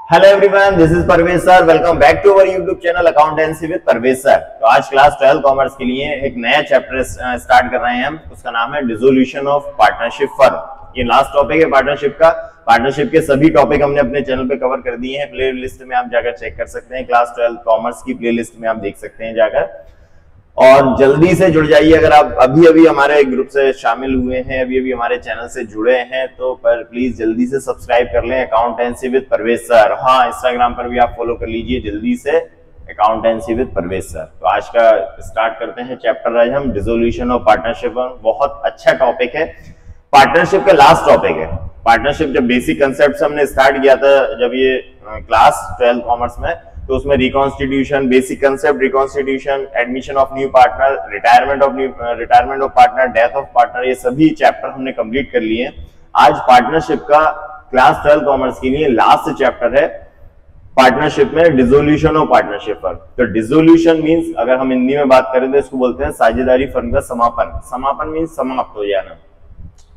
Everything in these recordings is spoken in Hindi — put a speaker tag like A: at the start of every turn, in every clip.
A: Hello everyone, this is Parvez sir. Welcome back to our YouTube channel accountancy with Parvez sir. तो आज क्लास 12 कॉमर्स के लिए एक नया चैप्टर स्टार्ट कर रहे हैं हम। उसका नाम है डिसोल्यूशन ऑफ पार्टनरशिप फर्म। ये लास्ट टॉपिक है पार्टनरशिप का। पार्टनरशिप के सभी टॉपिक हमने अपने चैनल पे कवर कर दिए हैं। प्ले लिस्ट में आप जाकर चेक कर सकते हैं। क्लास 12 कॉमर्स की प्ले लिस्ट में आप देख सकते हैं जाकर, और जल्दी से जुड़ जाइए। अगर आप अभी अभी हमारे ग्रुप से शामिल हुए हैं, अभी अभी हमारे चैनल से जुड़े हैं, तो पर प्लीज जल्दी से सब्सक्राइब कर लें अकाउंटेंसी विद परवेज सर। हाँ, इंस्टाग्राम पर भी आप फॉलो कर लीजिए जल्दी से अकाउंटेंसी विद परवेज सर। तो आज का स्टार्ट करते हैं चैप्टर। आज हम डिसोल्यूशन ऑफ पार्टनरशिप। बहुत अच्छा टॉपिक है, पार्टनरशिप का लास्ट टॉपिक है। पार्टनरशिप जब बेसिक कंसेप्ट हमने स्टार्ट किया था जब ये क्लास 12 कॉमर्स में, तो उसमें reconstitution, basic concept, reconstitution, admission of new partner, retirement of partner, death of partner, ये सभी चैप्टर हमने कंप्लीट कर लिए हैं। आज पार्टनरशिप का क्लास 12 कॉमर्स के लिए लास्ट चैप्टर है पार्टनरशिप में डिसोल्यूशन ऑफ पार्टनरशिप फर्म। तो डिसोल्यूशन मींस, अगर हम हिंदी में बात करें तो इसको बोलते हैं साझेदारी फर्म का समापन। समापन मींस समाप्त हो जाना,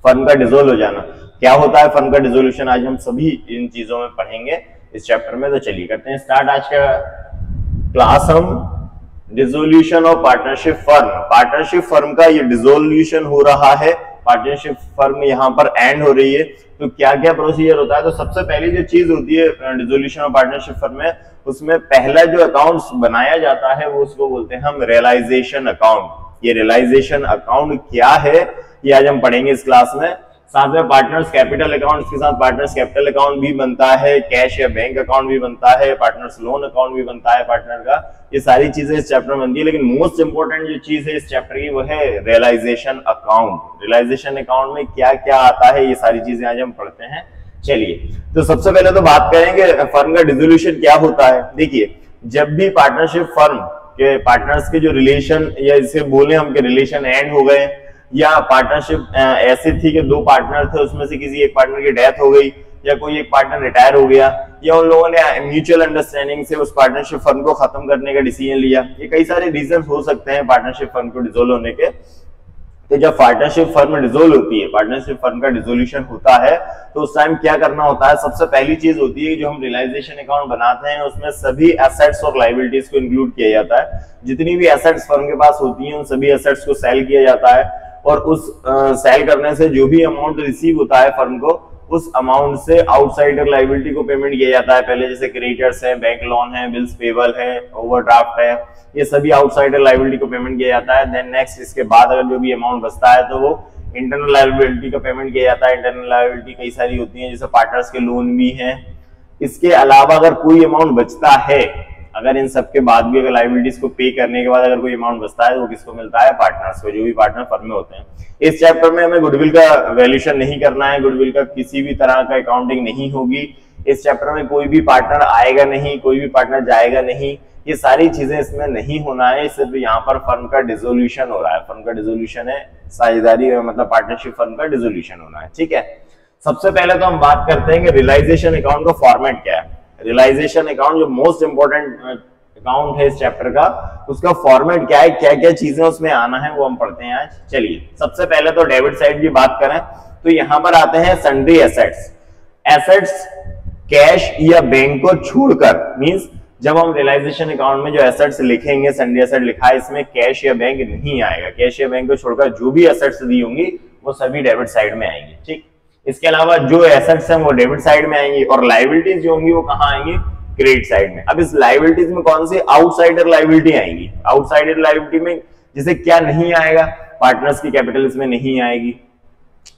A: फर्म का डिसोल्व हो जाना। क्या होता है फर्म का डिसोल्यूशन, आज हम सभी इन चीजों में पढ़ेंगे इस चैप्टर में। तो चलिए करते हैं स्टार्ट आज का क्लास। हम dissolution of partnership firm, partnership firm का ये डिसोल्यूशन हो रहा है, पार्टनरशिप फर्म यहाँ पर एंड हो रही है। तो क्या क्या प्रोसीजर होता है? तो सबसे पहली जो चीज होती है डिसोल्यूशन ऑफ पार्टनरशिप फर्म में, उसमें पहला जो अकाउंट बनाया जाता है वो उसको बोलते हैं हम रियलाइजेशन अकाउंट। ये रियलाइजेशन अकाउंट क्या है ये आज हम पढ़ेंगे इस क्लास में। साथ में पार्टनर्स कैपिटल अकाउंट के साथ पार्टनर्स कैपिटल अकाउंट भी बनता है, कैश या बैंक अकाउंट भी बनता है, पार्टनर्स लोन अकाउंट भी बनता है पार्टनर का। ये सारी चीजें इस चैप्टर में बनती है, लेकिन मोस्ट इंपोर्टेंट जो चीज है इस चैप्टर की वो है रियलाइजेशन अकाउंट। रियलाइजेशन अकाउंट में क्या क्या आता है ये सारी चीजें आज हम पढ़ते हैं। चलिए, तो सबसे पहले तो बात करेंगे फर्म का डिसोल्यूशन क्या होता है। देखिए, जब भी पार्टनरशिप फर्म के पार्टनर्स के जो रिलेशन, या इसे बोले हम के रिलेशन एंड हो गए, या पार्टनरशिप ऐसे थी कि दो पार्टनर थे, उसमें से किसी एक पार्टनर की डेथ हो गई, या कोई एक पार्टनर रिटायर हो गया, या उन लोगों ने म्यूचुअल अंडरस्टैंडिंग से उस पार्टनरशिप फर्म को खत्म करने का डिसीजन लिया। ये कई सारे रीजन हो सकते हैं पार्टनरशिप फर्म को डिसोल्व होने के। तो जब पार्टनरशिप फर्म डिसोल्व होती है, पार्टनरशिप फर्म का डिसोल्यूशन होता है, तो उस टाइम क्या करना होता है? सबसे पहली चीज होती है जो हम रियलाइजेशन अकाउंट बनाते हैं, उसमें सभी एसेट्स और लायबिलिटीज को इंक्लूड किया जाता है। जितनी भी एसेट्स फर्म के पास होती हैं उन सभी एसेट्स को सेल किया जाता है, और उस सेल करने से जो भी अमाउंट रिसीव होता है फर्म को, उस अमाउंट से आउटसाइडर लायबिलिटी को पेमेंट किया जाता है। पहले जैसे क्रेडिटर्स है, बैंक लोन है, बिल्स पेबल है, ओवरड्राफ्ट है, ये सभी आउटसाइडर लायबिलिटी को पेमेंट किया जाता है। देन नेक्स्ट, इसके बाद अगर जो भी अमाउंट बचता है तो वो इंटरनल लायबिलिटी का पेमेंट किया जाता है। इंटरनल लायबिलिटी कई सारी होती है, जैसे पार्टनर्स के लोन भी है। इसके अलावा अगर कोई अमाउंट बचता है, अगर इन सब के बाद भी अगर लायबिलिटीज को पे करने के बाद अगर कोई अमाउंट बचता है तो वो किसको मिलता है? पार्टनर्स को, जो भी पार्टनर फर्म में होते हैं। इस चैप्टर में हमें गुडविल का वैल्यूएशन नहीं करना है, गुडविल का किसी भी तरह का अकाउंटिंग नहीं होगी। इस चैप्टर में कोई भी पार्टनर आएगा नहीं, कोई भी पार्टनर जाएगा नहीं, ये सारी चीजें इसमें नहीं होना है। सिर्फ यहाँ पर फर्म का डिसोल्यूशन हो रहा है। फर्म का डिसोल्यूशन है साझेदारी, मतलब पार्टनरशिप फर्म का डिसोल्यूशन होना है। ठीक है, सबसे पहले तो हम बात करते हैं कि रियलाइजेशन अकाउंट का फॉर्मेट क्या है। रियलाइजेशन अकाउंट जो मोस्ट इंपोर्टेंट अकाउंट है इस चैप्टर का, उसका फॉर्मेट क्या है, क्या क्या चीजें उसमें आना है, वो हम पढ़ते हैं आज। चलिए, सबसे पहले तो डेबिट साइड की बात करें तो यहाँ पर आते हैं सन्ड्री एसेट्स। एसेट्स कैश या बैंक को छोड़कर, मींस जब हम रियलाइजेशन अकाउंट में जो एसेट्स लिखेंगे, सन्ड्री एसेट लिखा है, इसमें कैश या बैंक नहीं आएगा। कैश या बैंक को छोड़कर जो भी एसेट्स दी होंगी वो सभी डेबिट साइड में आएंगी। ठीक, इसके अलावा जो एसेट्स हैं वो डेबिट साइड में आएंगी, और लायबिलिटीज जो होंगी वो कहाँ आएंगी? क्रेडिट साइड में। अब इस लायबिलिटीज में कौन सी? आउटसाइडर लायबिलिटी आएंगी। आउटसाइडर लायबिलिटी में जैसे क्या नहीं आएगा? पार्टनर्स की कैपिटल इसमें नहीं आएगी,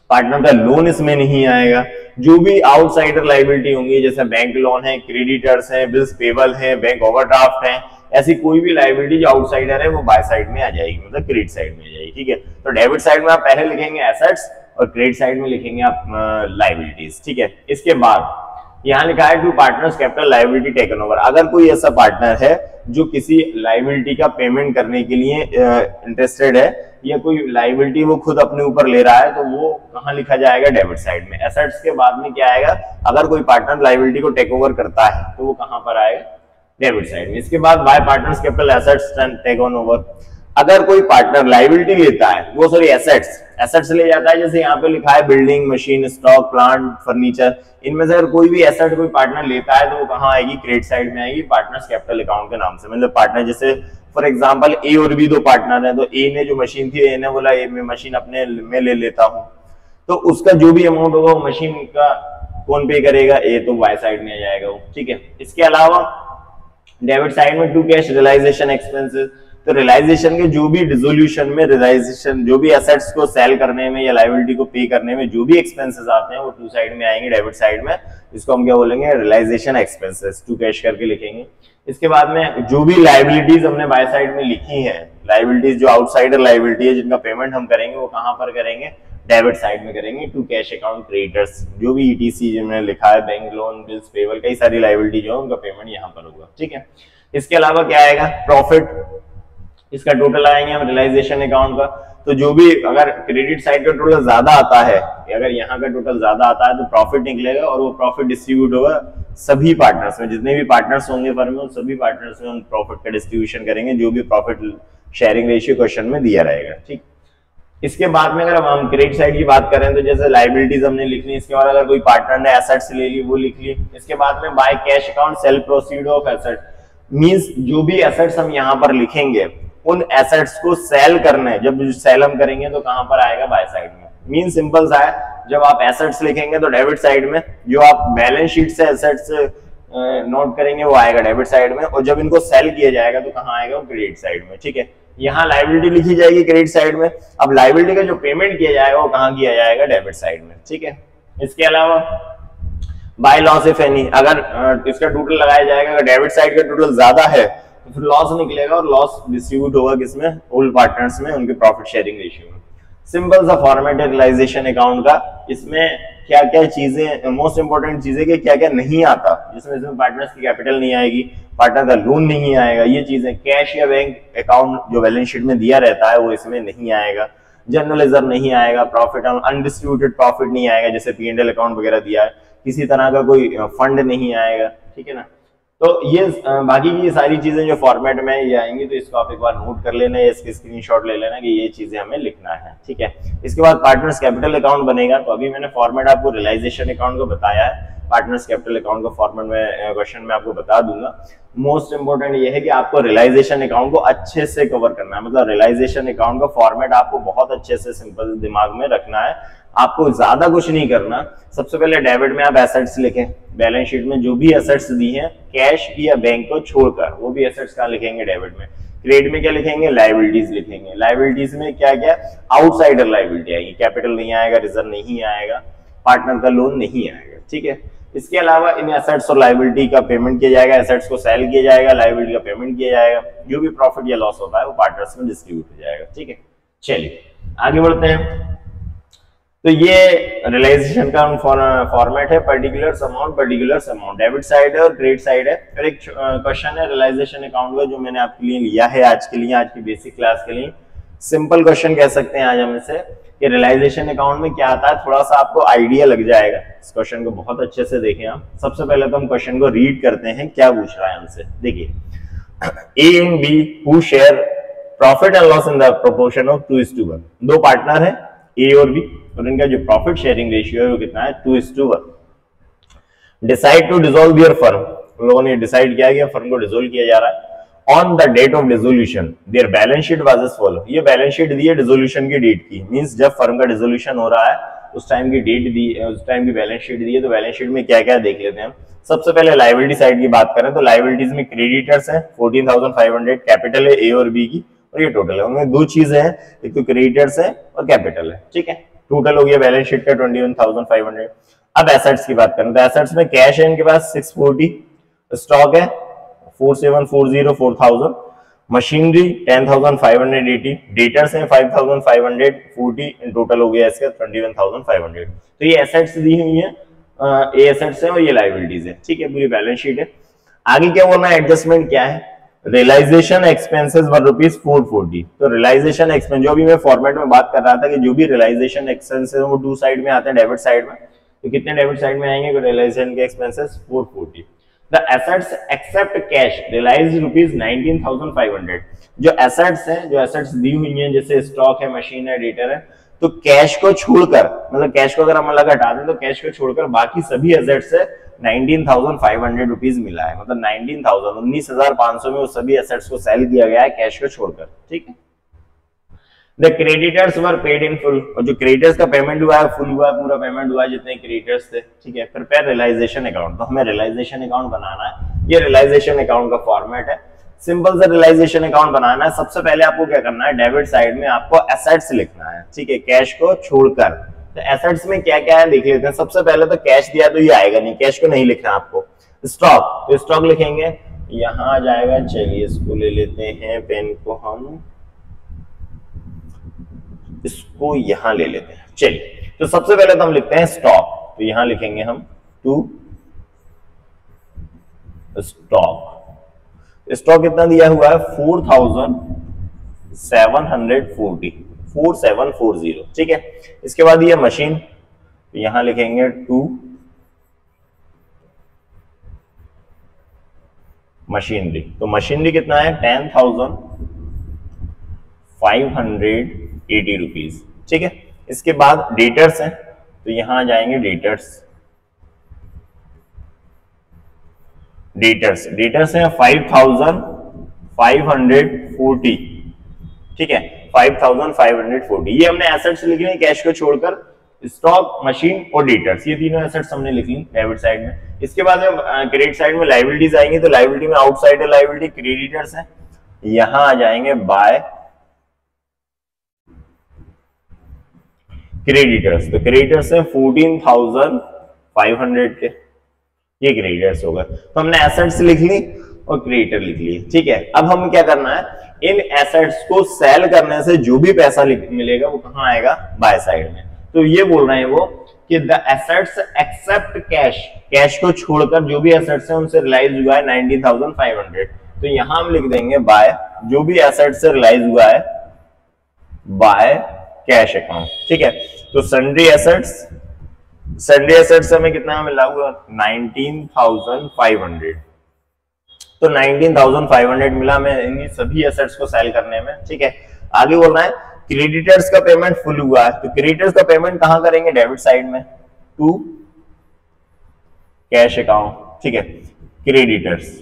A: पार्टनर का लोन इसमें नहीं आएगा। जो भी आउटसाइडर लायबिलिटी होंगी, जैसे बैंक लोन है, क्रेडिटर्स है, बिल्स पेबल है, बैंक ओवरड्राफ्ट है, ऐसी कोई भी लायबिलिटी जो आउटसाइडर है वो बाय साइड में आ जाएगी, मतलब क्रेडिट साइड में आ जाएगी। ठीक है, तो डेबिट साइड में आप पहले लिखेंगे एसेट्स और क्रेडिट साइड में लिखेंगे आप लायबिलिटीज। ठीक है, इसके बाद यहाँ लिखा है to partners capital liability taken over. अगर कोई ऐसा पार्टनर है जो किसी लायबिलिटी का पेमेंट करने के लिए इंटरेस्टेड है, या कोई लायबिलिटी वो खुद अपने ऊपर ले रहा है, तो वो कहाँ लिखा जाएगा? डेबिट साइड में। एसेट्स के बाद में क्या आएगा? अगर कोई पार्टनर लायबिलिटी को टेक ओवर करता है तो वो कहाँ पर आएगा? डेबिट साइड में। इसके बाद by partners capital assets take on over. अगर कोई पार्टनर लाइबिलिटी लेता है, वो सॉरी एसेट्स ले जाता है, जैसे यहाँ पे लिखा है building, machine, stock, plant, furniture, इनमें से अगर कोई भी एसेट कोई पार्टनर लेता है तो वो कहाँ आएगी, क्रेडिट साइड में आएगी, पार्टनर्स कैपिटल अकाउंट के नाम से। मतलब पार्टनर, जैसे फॉर एग्जांपल ए और बी दो पार्टनर है, तो ए ने जो मशीन थी, ए ने बोला ए में मशीन अपने में ले लेता हूँ, तो उसका जो भी अमाउंट होगा वो मशीन का कौन पे करेगा, ए, तो वाई साइड में आ जाएगा वो, ठीक है। इसके अलावा डेबिट साइड में टू कैश रियलाइजेशन एक्सपेंसेस, तो रियलाइजेशन के जो भी डिसोल्यूशन में रियलाइजेशन, जो भी एसेट्स को सेल करने में या लायबिलिटी को पे करने में जो भी एक्सपेंसेस आते हैं वो टू साइड में आएंगे, डेबिट साइड में। इसको हम क्या बोलेंगे, रियलाइजेशन एक्सपेंसेस, टू कैश करके लिखेंगे। इसके बाद में जो भी लायबिलिटीज हमने बाय साइड में लिखी है, लायबिलिटीज जो आउटसाइडर लायबिलिटी है जिनका पेमेंट हम करेंगे वो कहां पर करेंगे, डेबिट साइड में करेंगे। टू कैश अकाउंट क्रेडिटर्स, जो भी ईटीसी जिन्होंने लिखा है, बैंक लोन, बिल्स पेबल, कई सारी लायबिलिटी जो है उनका पेमेंट यहाँ पर होगा, ठीक है। इसके अलावा क्या आएगा, प्रॉफिट, इसका टोटल आएंगे हम रियलाइजेशन अकाउंट का। तो जो भी अगर क्रेडिट साइड का टोटल ज्यादा आता है, अगर यहाँ का टोटल ज्यादा आता है तो प्रॉफिट निकलेगा और वो प्रॉफिट डिस्ट्रीब्यूट होगा सभी पार्टनर्स में, जितने भी पार्टनर्स होंगे फर्म में सभी पार्टनर्स में हम प्रॉफिट का डिस्ट्रीब्यूशन करेंगे, जो भी प्रॉफिट शेयरिंग रेशियो क्वेश्चन में दिया रहेगा, ठीक। इसके बाद में अगर हम क्रेडिट साइड की बात करें तो जैसे लायबिलिटीज हमने लिख ली, इसके बाद अगर कोई पार्टनर ने एसेट्स ले ली वो लिख ली। इसके बाद में by cash account cell proceed of asset, means जो भी एसेट्स हम यहाँ पर लिखेंगे उन एसेट्स को सेल करना है, जब सेल हम करेंगे तो कहां पर आएगा, बाय साइड में। मीन सिंपल सा है, जब आप एसेट्स लिखेंगे तो डेबिट साइड में, जो आप बैलेंस शीट से एसेट्स नोट करेंगे वो आएगा डेबिट साइड में, और जब इनको सेल किया जाएगा तो कहां आएगा, वो क्रेडिट साइड में, ठीक है। यहाँ लायबिलिटी लिखी जाएगी क्रेडिट साइड में, अब लायबिलिटी का जो पेमेंट किया जाएगा वो कहां किया जाएगा, डेबिट साइड में, ठीक है। इसके अलावा बाय लॉस इफ एनी, अगर इसका टोटल लगाया जाएगा, अगर डेबिट साइड का टोटल ज्यादा है तो फिर लॉस निकलेगा और लॉस डिस्ट्रीब्यूट होगा किसमें, ऑल पार्टनर्स में, उनके प्रॉफिट शेयरिंग रेशियो में। सिंपल सा फॉर्मेट है रियलाइजेशन अकाउंट का। इसमें क्या क्या चीजें, मोस्ट इंपोर्टेंट चीजें कि क्या क्या नहीं आता, जिसमें पार्टनर्स की कैपिटल नहीं आएगी, पार्टनर का लोन नहीं आएगा, ये चीजें, कैश या बैंक अकाउंट जो बैलेंस शीट में दिया रहता है वो इसमें नहीं आएगा, जनरल रिजर्व नहीं आएगा, प्रॉफिट अनडिस्ट्रीब्यूटेड प्रॉफिट नहीं आएगा, जैसे P&L अकाउंट वगैरह दिया है, किसी तरह का कोई फंड नहीं आएगा, ठीक है ना। तो ये बाकी की सारी चीजें जो फॉर्मेट में ये आएंगी, तो इसको आप एक बार नोट कर लेना, इसकी स्क्रीनशॉट ले लेना कि ये चीजें हमें लिखना है, ठीक है। इसके बाद पार्टनर्स कैपिटल अकाउंट बनेगा, तो अभी मैंने फॉर्मेट आपको रियलाइजेशन अकाउंट को बताया है, पार्टनर्स कैपिटल अकाउंट का फॉर्मेट में क्वेश्चन में आपको बता दूंगा। मोस्ट इंपोर्टेंट ये है कि आपको रियलाइजेशन अकाउंट को अच्छे से कवर करना है, मतलब रियलाइजेशन अकाउंट का फॉर्मेट आपको बहुत अच्छे से सिंपल दिमाग में रखना है, आपको ज्यादा कुछ नहीं करना। सबसे पहले डेबिट में आप एसेट्स लिखें, बैलेंस शीट में जो भी एसेट्स दी हैं कैश या बैंक को छोड़कर, वो भी एसेट्स कहाँ लिखेंगे, डेबिट में। क्रेडिट में क्या लिखेंगे, लायबिलिटीज लिखेंगे। लायबिलिटीज में क्या क्या, आउटसाइडर लायबिलिटी आएगी, कैपिटल नहीं आएगा, रिजर्व नहीं आएगा, पार्टनर का लोन नहीं आएगा, ठीक है। इसके अलावा इन एसेट्स और लायबिलिटी का पेमेंट किया जाएगा, एसेट्स को सेल किया जाएगा, लायबिलिटी का पेमेंट किया जाएगा, जो भी प्रॉफिट या लॉस होता है वो पार्टनर्स में डिस्ट्रीब्यूट हो जाएगा, ठीक है। चलिए आगे बढ़ते हैं। तो ये रियलाइजेशन का फॉर्मेट है, पर्टिकुलर्स अमाउंट डेबिट साइड है और क्रेडिट साइड है। फिर एक क्वेश्चन है रियलाइजेशन अकाउंट का जो मैंने आपके लिए लिया है आज के लिए, आज की बेसिक क्लास के लिए। सिंपल क्वेश्चन कह सकते हैं आज हम इसे, कि रियलाइजेशन अकाउंट में क्या आता है, थोड़ा सा आपको आइडिया लग जाएगा। इस क्वेश्चन को बहुत अच्छे से देखें आप। सबसे पहले तो हम क्वेश्चन को रीड करते हैं, क्या पूछ रहा है हमसे। देखिए, A and B who share profit and loss in the proportion of 2:1। दो पार्टनर है ए और बी, और इनका जो प्रॉफिट शेयरिंग रेशियो है वो कितना है, 2:1। Decide to dissolve their firm, लोगों ने डिसाइड किया कि फर्म को डिसॉल्व किया जा रहा है। On the date of dissolution their balance sheet was as follow, ये बैलेंस शीट दी है डिसोल्यूशन की डेट की, मींस जब फर्म का डिसोल्यूशन हो रहा है उस टाइम की डेट दी, उस टाइम की बैलेंस शीट दी है। तो बैलेंस शीट में क्या क्या देख लेते हैं। सबसे पहले लायबिलिटी साइड की बात करें तो लायबिलिटीज में क्रेडिटर्स हैं 14,500, कैपिटल है ए और बी की, और ये टोटल है। उनमें दो चीजें हैं, एक तो क्रेडिटर्स है और कैपिटल है, ठीक है। टोटल हो गया बैलेंस शीट का 21,500। अब एसेट्स की बात करें तो एसेट्स में कैश है इनके पास 640, स्टॉक है 4740 4000, मशीनरी 10,580, डेटर्स हैं 5,540, इन टोटल हो गया इसका 21,500। तो ये एसेट्स दी हुई है, ये एसेट्स है और ये लायबिलिटीज है, ठीक है। पूरी बैलेंस शीट है। आगे क्या बोलना है, एडजस्टमेंट क्या है, रियलाइजेशन एक्सपेंसेस वर ₹440। तो रियलाइजेशन एक्सपेंस, जो अभी मैं फॉर्मेट में बात कर रहा था कि जो भी रियलाइजेशन एक्सपेंसेस वो टू साइड में आते हैं, डेबिट साइड में। तो कितने डेबिट साइड में आएंगे रियलाइजेशन के expenses, 440। The assets except cash realise ₹19,500। जो एसेट्स हैं, जो एसेट्स दी हुई हैं, जैसे स्टॉक है, मशीन है, डेटर है, तो कैश को छोड़कर, मतलब कैश को अगर हम अलग हटा दें तो कैश को छोड़कर बाकी सभी एसेट्स से 19,500 रुपीज मिला है। मतलब 19,500 में उस सभी एसेट्स को सेल किया गया है कैश को छोड़कर। ठीक है। The creditors were paid in full, और जो क्रेडिटर्स का पेमेंट हुआ है फुल हुआ है, पूरा पेमेंट हुआ है जितने क्रेडिटर्स थे। ठीक है। प्रिपेयर रियलाइजेशन अकाउंट, तो हमें रियलाइजेशन अकाउंट बनाना है। ये रियलाइजेशन अकाउंट का फॉर्मेट है। सिंपल सा रियलाइजेशन अकाउंट बनाना है। सबसे पहले आपको क्या करना है, डेबिट साइड में आपको एसेट्स लिखना है। ठीक है, कैश को छोड़कर। तो एसेट्स में क्या क्या है देख लेते हैं। सबसे पहले तो कैश दिया तो ये आएगा नहीं, कैश को नहीं लिखना आपको। स्टॉक, तो स्टॉक लिखेंगे, यहां आ जाएगा। चलिए इसको ले लेते हैं, पेन को हम इसको यहां ले लेते हैं। चलिए, तो सबसे पहले तो हम लिखते हैं स्टॉक, तो यहां लिखेंगे हम टू स्टॉक। स्टॉक कितना दिया हुआ है, 4740। ठीक है। इसके बाद ये मशीन, तो यहां लिखेंगे टू मशीनरी। तो मशीनरी कितना है, 10,580 रुपीज। ठीक है। इसके बाद डेटर्स हैं, तो यहां आ जाएंगे डेटर्स हैं 5,540। ठीक है, 5,540। ये हमने एसेट्स लिख ली कैश को छोड़कर, स्टॉक, मशीन और डेटर्स, ये तीनों एसेट्स हमने लिख ली डेबिट साइड में। इसके बाद में क्रेडिट साइड में लायबिलिटीज आएंगी, तो लायबिलिटी में आउटसाइडर लायबिलिटी क्रेडिटर्स है, यहां आ जाएंगे बाय क्रेडिटर्स। तो क्रेडिटर्स है 14,500 के, ये क्रेडिटर्स होगा। तो हमने एसेट्स लिख ली और क्रेडिटर लिख लिए। ठीक है। अब हमें क्या करना है, इन एसेट्स को सेल करने से जो भी पैसा मिलेगा वो कहां आएगा, बाय साइड में। तो ये बोल रहे हैं वो कि the assets except cash, cash को छोड़कर जो भी एसेट्स हैं उनसे रियलाइज हुआ है 19,500। तो यहां हम लिख देंगे बाय, जो भी एसेट से रियलाइज हुआ है बाय कैश अकाउंट। ठीक है। तो सन्ड्री एसेट्स हमें कितना मिला हुआ, 19,500। तो 19,500 मिला हमें इन सभी एसेट्स को सेल करने में। ठीक है। आगे बोल रहा है क्रेडिटर्स का पेमेंट फुल हुआ है, तो क्रेडिटर्स का पेमेंट कहां करेंगे, डेबिट साइड में, टू कैश अकाउंट। ठीक है। क्रेडिटर्स,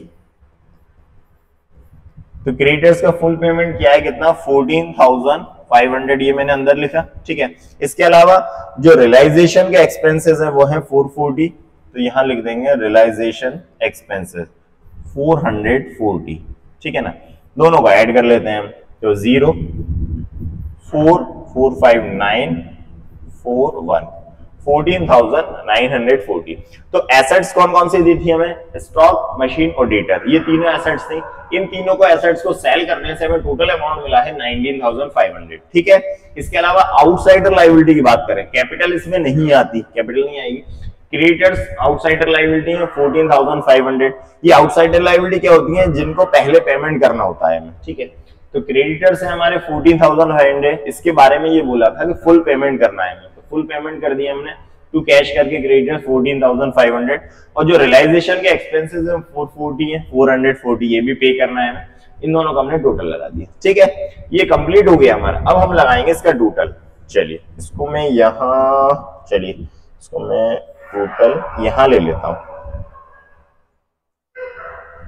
A: तो क्रेडिटर्स का फुल पेमेंट क्या है, कितना, 14,500, ये मैंने अंदर लिखा। ठीक है। इसके अलावा जो रियलाइजेशन के एक्सपेंसेस है वो है 440, तो यहां लिख देंगे रियलाइजेशन एक्सपेंसेस 440। ठीक है ना, दोनों को ऐड कर लेते हैं हम, तो 0 4 4 5 9 4 1 14,940। तो एसेट्स कौन कौन सी दी थी हमें, स्टॉक, मशीन और डेटर, ये तीनों एसेट्स थी। इन तीनों को एसेट्स को सेल करने से हमें टोटल अमाउंट मिला है 19,500। ठीक है। इसके अलावा आउटसाइडर लायबिलिटी की बात करें, कैपिटल इसमें नहीं आती, कैपिटल नहीं आएगी। क्रेडिटर्स आउटसाइडर लायबिलिटी है 14,500। ये आउटसाइडर लायबिलिटी क्या होती है, जिनको पहले पेमेंट करना होता है हमें। ठीक है। तो क्रेडिटर्स है हमारे 14,500, इसके बारे में ये बोला था कि फुल पेमेंट करना है, तो फुल पेमेंट कर दिया हमने टू कैश करके क्रेडिटर्स 14,500। और जो रियलाइजेशन के एक्सपेंसेस है 440 है, 440 ये भी पे करना है हमें। इन दोनों का हमने टोटल लगा दिया। ठीक है, ये कंप्लीट हो गया हमारा। अब हम लगाएंगे इसका टोटल। चलिए इसको मैं यहां, चलिए इसको मैं टोटल यहां ले लेता हूं।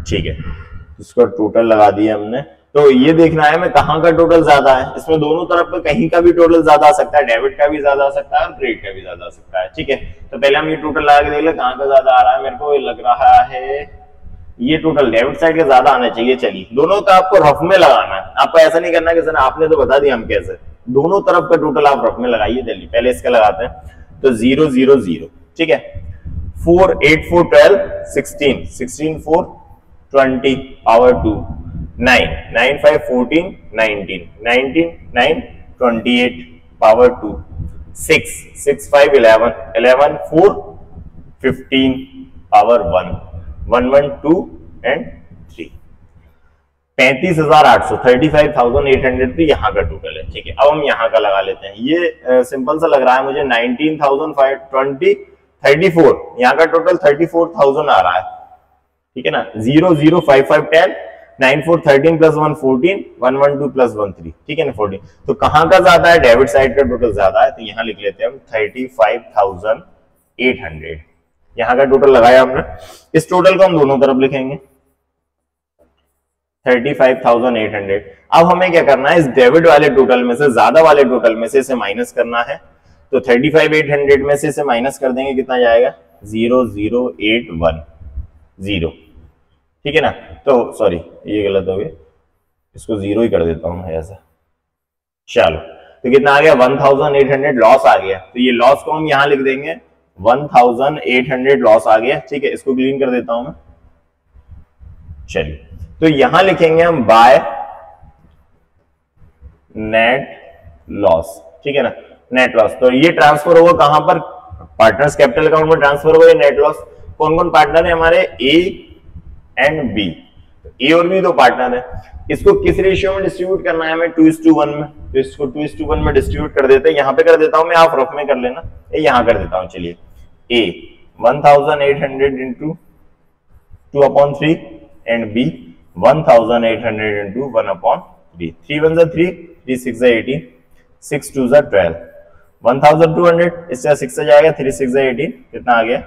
A: ठीक है, इसका टोटल लगा दिया हमने। तो ये देखना है मैं कहाँ का टोटल ज्यादा है, इसमें दोनों तरफ पे कहीं का भी टोटल ज्यादा आ सकता है, डेबिट का भी ज्यादा आ सकता है और क्रेडिट का भी ज्यादा आ सकता है। ठीक है, तो पहले हम ये टोटल लगा के देख ले कहाँ का ज्यादा आ रहा है। मेरे को लग रहा है ये टोटल डेबिट साइड का ज्यादा आना चाहिए। चलिए दोनों का आपको रफ में लगाना है, आपको ऐसा नहीं करना कि सर आपने तो बता दिया हम कैसे, दोनों तरफ का टोटल आप रफ में लगाइए। चलिए पहले इसका लगाते हैं, तो 0 0 0। ठीक है, 4 8 4 12 16 16 4 20 पावर 2 9 9 5 14 19 19 9 28 पावर 2 6 6 5 11 11 4 15 पावर 1 1 1 2 एंड 3 35,800 35,800 तो यहाँ का टोटल है। ठीक है, अब हम यहाँ का लगा लेते हैं। ये सिंपल सा लग रहा है मुझे, 19,520 34, यहाँ का टोटल 34,000 आ रहा है। ठीक है ना, 0 0 5 5 10, 9 4 13 प्लस 1 14, 1 1 2 प्लस 1 3, ठीक है ना 14। तो कहां का ज्यादा है, डेबिट साइड का टोटल ज्यादा है, तो यहां लिख लेते हैं हम 35,800। यहां का टोटल लगाया हमने, इस टोटल को हम दोनों तरफ लिखेंगे 35,800। अब हमें क्या करना है, इस डेबिट वाले टोटल में से, ज्यादा वाले टोटल में से इसे माइनस करना है। तो 35,800 में से इसे माइनस कर देंगे, कितना जाएगा 0,0,810, ठीक है ना। तो सॉरी ये गलत हो गया, इसको 0 ही कर देता हूं मैं ऐसा। चलो तो कितना आ गया 1,800 लॉस आ गया। तो ये लॉस को हम यहां लिख देंगे 1,800 लॉस आ गया, ठीक है। इसको क्लीन कर देता हूं मैं। चलिए तो यहां लिखेंगे हम बाय नेट लॉस, ठीक है ना, नेट लॉस। तो ये ट्रांसफर होगा कहां पर, पार्टनर्स कैपिटल अकाउंट में ट्रांसफर होगा ये नेट लॉस। कौन कौन पार्टनर है हमारे, ए एंड बी। ए और बी दो पार्टनर है। इसको किस रेशियो में डिस्ट्रीब्यूट करना है हमें, 2:1 में। तो इसको 2:1 में डिस्ट्रीब्यूट कर देते हैं। यहां पे कर देता हूं मैं, आप रफ में कर लेना, यहां कर देता हूं। चलिए ए 1,800 इंटू 2/3 एंड बी 1,800 इंटू 1/3। 3 1 3, 3 6 18, 6 2 12, 1,200 इससे 6 से जाएगा, 3 6 18, कितना आ गया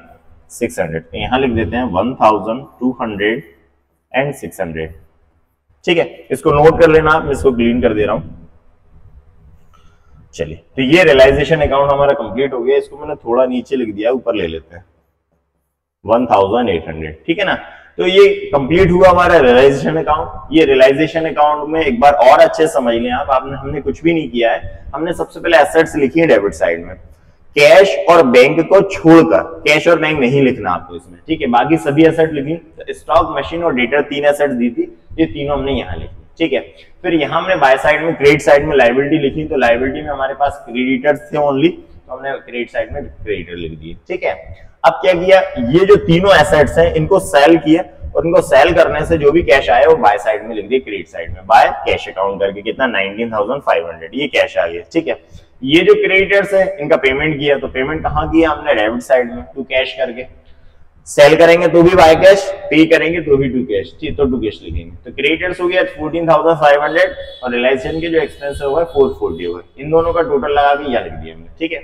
A: 600। तो यहां लिख देते हैं 1,200 एंड 600, ठीक है। इसको नोट कर लेना, मैं इसको क्लीन कर दे रहा हूं। चलिए तो ये रियलाइजेशन अकाउंट हमारा कंप्लीट हो गया। इसको मैंने थोड़ा नीचे लिख दिया, ऊपर ले लेते हैं 1,800, ठीक है ना। तो ये कंप्लीट हुआ हमारा रियलाइजेशन अकाउंट। ये रियलाइजेशन अकाउंट में एक बार और अच्छे समझ लें आप, हमने कुछ भी नहीं किया है। हमने सबसे पहले एसेट्स लिखी है डेबिट साइड में, कैश और बैंक को छोड़कर। कैश और बैंक नहीं लिखना आपको इसमें, ठीक है। बाकी सभी एसेट लिखी, स्टॉक, मशीन और डेटर 3 एसेट्स दी थी, ये तीनों हमने यहाँ लिखी, ठीक है। फिर यहाँ हमने बाय साइड में, क्रेडिट साइड में लायबिलिटी लिखी। तो लायबिलिटी में हमारे पास क्रेडिटर्स थे ओनली, तो हमने क्रेडिट साइड में क्रेडिटर लिख दिए, ठीक है। अब क्या किया, ये जो तीनों एसेट्स हैं इनको सेल किया, और इनको सेल करने से जो भी कैश आया वो बाय साइड में लिख दिया, क्रेडिट साइड में, बाय कैश अकाउंट करके। कितना 19,500, ये कैश आ गया, ठीक है। ये जो क्रेडिटर्स है इनका पेमेंट किया, तो पेमेंट कहां किया हमने, डेबिट साइड में, टू कैश करके। सेल करेंगे तो भी बाय कैश, पे करेंगे तो भी टू कैश, ठीक, तो टू कैश लिखेंगे। तो क्रेडिटर्स हो गया 14,500 और रियलाइजेशन के जो एक्सपेंस होगा 440 होगा। इन दोनों का टोटल लगा के यहाँ लिख दिया हमने, ठीक है।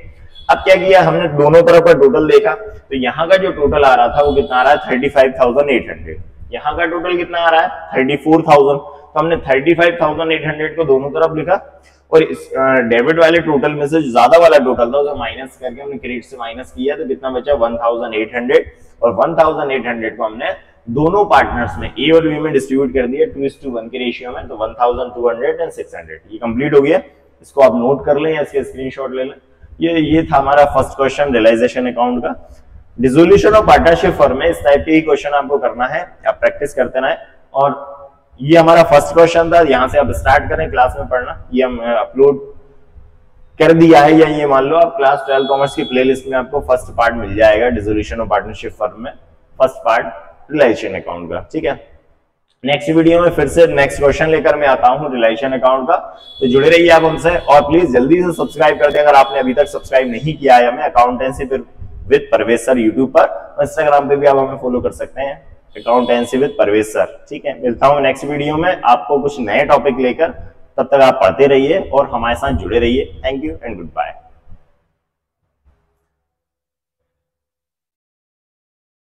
A: अब क्या किया हमने, दोनों तरफ का टोटल देखा। तो यहाँ का जो टोटल आ रहा था वो कितना आ रहा है 35,800। यहाँ का टोटल कितना आ रहा है 34,000। तो हमने 35,800 को दोनों तरफ लिखा, और इस डेबिट वाले टोटल में से ज्यादा वाला टोटल था उसे माइनस करके हमने क्रेडिट से माइनस किया, तो कितना बचा 1,800। और 1,800 को हमने दोनों पार्टनर्स में, ए और बी में डिस्ट्रीब्यूट कर दिया 2:1 के रेशियो में। तो 1,200 एंड 600 ये कंप्लीट हो गया। इसको आप नोट कर लें या इसके स्क्रीनशॉट ले लें। ये था हमारा फर्स्ट क्वेश्चन रियलाइजेशन अकाउंट का। डिसोल्यूशन ऑफ पार्टनरशिप फर्म में इस टाइप के ही क्वेश्चन आपको करना है, आप प्रैक्टिस करते रहें। और ये हमारा फर्स्ट क्वेश्चन था, यहां से आप स्टार्ट करें क्लास में पढ़ना। ये हम अपलोड कर दिया है, या ये मान लो आप क्लास 12 कॉमर्स की प्लेलिस्ट में आपको फर्स्ट पार्ट मिल जाएगा डिसोल्यूशन ऑफ पार्टनरशिप फर्म में, फर्स्ट पार्ट रियलाइजेशन अकाउंट का, ठीक है। नेक्स्ट वीडियो में फिर से नेक्स्ट क्वेश्चन लेकर मैं आता हूं रियलाइजेशन अकाउंट का। तो जुड़े रहिए आप हमसे, और प्लीज जल्दी से सब्सक्राइब कर दें अगर आपने अभी तक सब्सक्राइब नहीं किया है हमें, accountancy with Parvez sir YouTube पर। इंस्टाग्राम पे भी आप हमें फॉलो कर सकते हैं, अकाउंटेंसी विद परवेज सर, ठीक है। मिलता हूं नेक्स्ट वीडियो में आपको कुछ नए टॉपिक लेकर। तब तक आप पढ़ते रहिए और हमारे साथ जुड़े रहिए। Thank you and good bye.